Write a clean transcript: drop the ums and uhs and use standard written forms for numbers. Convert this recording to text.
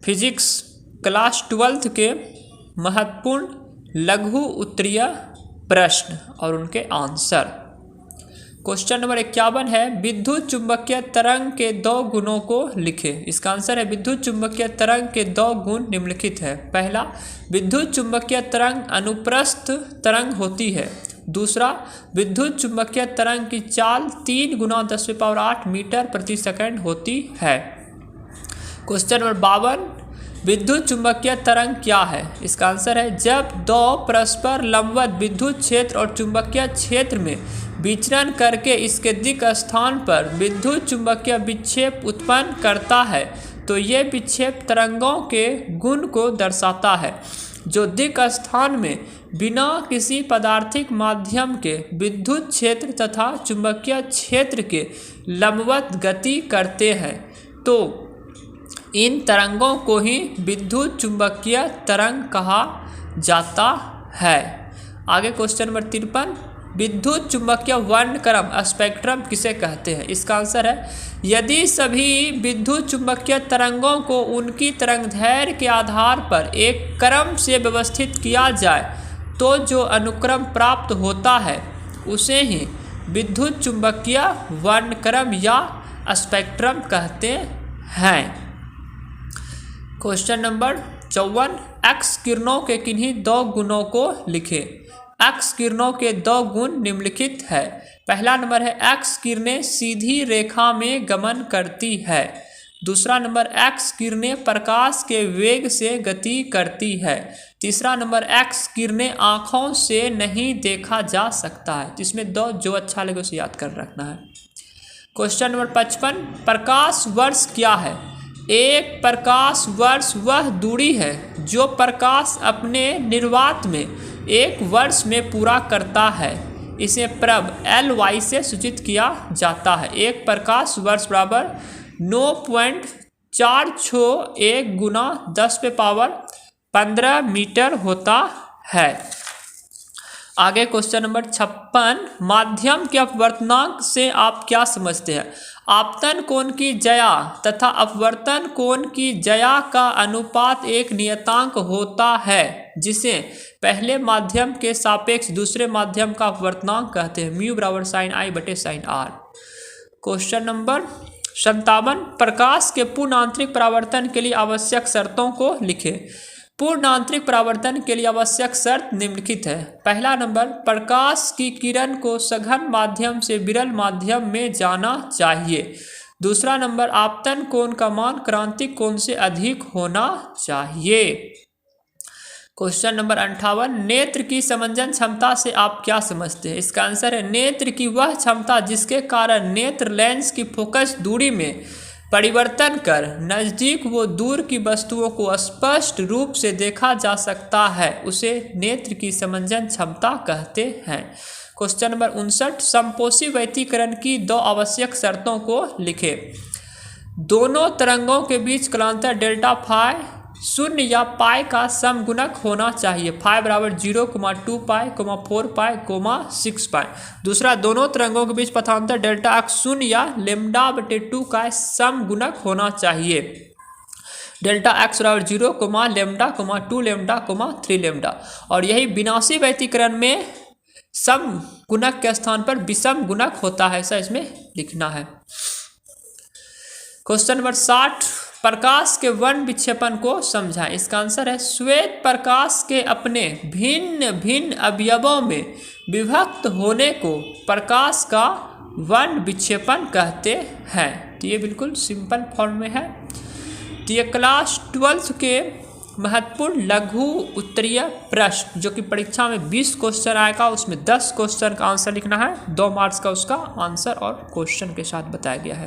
Physics class 12th के महत्वपूर्ण लघु उत्तरीय प्रश्न और उनके आंसर। क्वेश्चन नंबर 51 है, विद्युत चुंबकीय तरंग के 2 गुणों को लिखें। इसका आंसर है विद्युत चुंबकीय तरंग के 2 गुण निम्नलिखित है। पहला, विद्युत चुंबकीय तरंग अनुप्रस्थ तरंग होती है। दूसरा, विद्युत चुंबकीय तरंग की चाल 3 × 10⁸ मीटर प्रति सेकंड होती है। क्वेश्चन नंबर 52, विद्युत चुंबकीय तरंग क्या है? इसका आंसर है जब 2 परस्पर लंबवत विद्युत क्षेत्र और चुंबकीय क्षेत्र में विचरण करके इसके दिक् स्थान पर विद्युत चुंबकीय विक्षेप उत्पन्न करता है तो ये विक्षेप तरंगों के गुण को दर्शाता है जो दिक् स्थान में बिना किसी पदार्थिक माध्यम के विद्युत क्षेत्र तथा चुंबकीय क्षेत्र के लंबवत गति करते हैं। तो इन तरंगों को ही विद्युत चुंबकीय तरंग कहा जाता है। आगे क्वेश्चन नंबर 53, विद्युत चुंबकीय वर्णक्रम स्पेक्ट्रम किसे कहते हैं? इसका आंसर है यदि सभी विद्युत चुंबकीय तरंगों को उनकी तरंगदैर्घ्य के आधार पर एक क्रम से व्यवस्थित किया जाए तो जो अनुक्रम प्राप्त होता है उसे ही विद्युत चुंबकीय वर्णक्रम या स्पेक्ट्रम कहते हैं। क्वेश्चन नंबर 54, एक्स किरणों के किन्हीं 2 गुणों को लिखें। एक्स किरणों के 2 गुण निम्नलिखित है। पहला नंबर है एक्स किरणें सीधी रेखा में गमन करती है। दूसरा नंबर, एक्स किरणें प्रकाश के वेग से गति करती है। तीसरा नंबर, एक्स किरणें आँखों से नहीं देखा जा सकता है। इसमें 2 जो अच्छा लगे उसे याद कर रखना है। क्वेश्चन नंबर 55, प्रकाश वर्ष क्या है? एक प्रकाश वर्ष वह दूरी है जो प्रकाश अपने निर्वात में 1 वर्ष में पूरा करता है। इसे प्रभ LY से सूचित किया जाता है। एक प्रकाश वर्ष बराबर 9.461 × 10⁻15 मीटर होता है। आगे क्वेश्चन नंबर 56, माध्यम के अपवर्तनांक से आप क्या समझते हैं? आपतन कोण की ज्या तथा अपवर्तन कोण की ज्या का अनुपात एक नियतांक होता है जिसे पहले माध्यम के सापेक्ष दूसरे माध्यम का अपवर्तनांक कहते हैं। म्यू बराबर sin I बटे sin R। क्वेश्चन नंबर 57, प्रकाश के पूर्ण आंतरिक परावर्तन के लिए आवश्यक शर्तों को लिखें। पूर्ण आंतरिक परावर्तन के लिए आवश्यक शर्त निम्नलिखित है। पहला नंबर, प्रकाश की किरण को सघन माध्यम से विरल माध्यम में जाना चाहिए। दूसरा नंबर, आपतन कोण का मान क्रांतिक कोण से अधिक होना चाहिए। क्वेश्चन नंबर 58, नेत्र की समंजन क्षमता से आप क्या समझते हैं? इसका आंसर है नेत्र की वह क्षमता जिसके कारण नेत्र लेंस की फोकस दूरी में परिवर्तन कर नज़दीक व दूर की वस्तुओं को स्पष्ट रूप से देखा जा सकता है उसे नेत्र की समंजन क्षमता कहते हैं। क्वेश्चन नंबर 59, समपोषी व्यतिकरण की 2 आवश्यक शर्तों को लिखें। दोनों तरंगों के बीच कालांतर डेल्टा फाई 0 या पाई का समगुणक होना चाहिए। फाई बराबर 0, 2 पाई, 4 पाई, 6 पाई। दूसरा, दोनों तरंगों के बीच पथांतर डेल्टा x 0 या लेमडा बटे 2 का समगुणक होना चाहिए। डेल्टा x बराबर 0, लेमडा, 2 लेमडा, 3 लेमडा। और यही विनाशी व्यतिकरण में समगुणक के स्थान पर विषम गुणक होता है, ऐसा इसमें लिखना है। क्वेश्चन नंबर 60, प्रकाश के वर्ण विक्षेपण को समझाएं। इसका आंसर है श्वेत प्रकाश के अपने भिन्न भिन्न अवयवों में विभक्त होने को प्रकाश का वर्ण विक्षेपण कहते हैं। तो ये बिल्कुल सिंपल फॉर्म में है। तो ये क्लास 12th के महत्वपूर्ण लघु उत्तरीय प्रश्न जो कि परीक्षा में 20 क्वेश्चन आएगा उसमें 10 क्वेश्चन का आंसर लिखना है। 2 मार्क्स का उसका आंसर और क्वेश्चन के साथ बताया गया है।